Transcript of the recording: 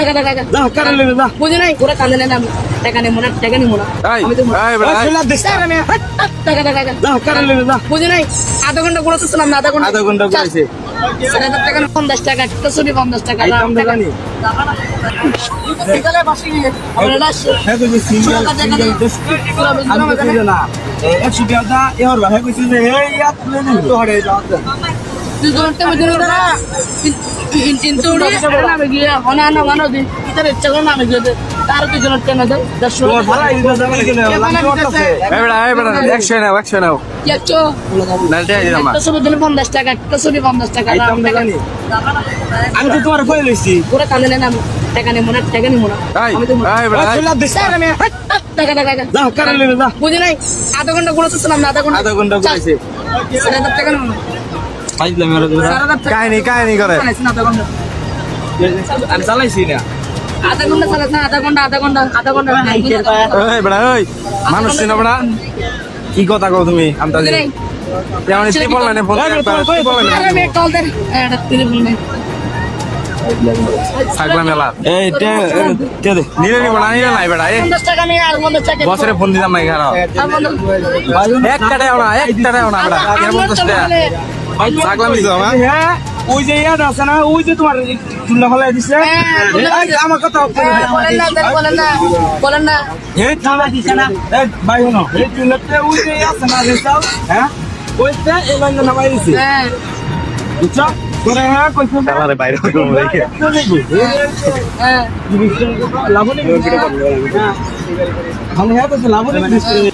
টাকা টাকা টাকা যা কারে লইবে যা বুঝি নাই পুরো কান্দে নেন আমি টাকা নেবো না টাকা নেবো না আমি তো টাকা টাকা টাকা যা কারে লইবে যা বুঝি নাই আধা ঘন্টা ঘুরতেছিলাম না আধা ঘন্টা করেছে 7,000 টাকা 50 টাকা একটা ছবি 50 টাকা আইতাম টাকা নি বিকালে বাসি গিয়ে আমরা লাস্ট হ্যাঁ কইছি সিঙ্গেল আমি তো কইছি না 100 টাকা দা এর ভাই কইছি যে এই ইয়াত লইনি তো হড়ে যাও তুই দৌড়তে মধ্যে না কিন্তু নামে গিয়ে হনা না মানো দিন ইতার ইচ্ছা করে নামে গিয়ে তার কি জন্য কেন দেয় 100 তোর ভাড়া ইদা যাবে কেন লাগি করতেছে এই বেটা 100 নাও একশো নালতে আই দিলাম একটা ছবি দিলে 50 টাকা একটা ছবি 50 টাকা আইতাম টাকা নি আমি তো তোমার কই লইছি পুরো কান্দে নেন আমি টাকা নেবো না টাকা নেবো না আমি তো এই বেটা টাকা টাকা টাকা যা কারে লইবে যা বুঝি নাই আধা ঘন্টা ঘুরতেছিলাম না আধা ঘন্টা করেছে 7,000 টাকা নেবো না পাইলাম আর 7,000 টাকা কাহিনী করে আধা ঘন্টা আমি চালাইছি না আধা ঘন্টা চালাস না আধা ঘন্টা এই বেটা ওই মানুষ চিনো বেটা কি কথা কও তুমি আমতা বুঝি নাই যেমন টিপল লাইনে ফোন আরে মে কল দে এটা টেলিফোন নেই থাকলাম মেলা এই তে দে নিলে নিব না নিলে নাই বেটা 50 টাকা নিয়ে আর 50 টাকা বছরে ফোন দিতাম না এখানে একটা টাকা না বেটা এর 50 টাকা থাকলাম দিছো আমার হ্যাঁ ওই যে ইয়াদ আছে না ওই যে তোমার চুল্লা ফলাই দিছে আমার কথা বলেন না এই চুল্লা দিছে না এই ভাই হনো এই চুল্লাতে ওই যে আছে না রেসাও হ্যাঁ ওইটা এই লাইন নামাই দিছে হ্যাঁ বুঝছো তোরে হ্যাঁ কইছো আরে বাইরে কম দেখে হ্যাঁ লাভ নেই আমি হ্যাঁ তো লাভ নেই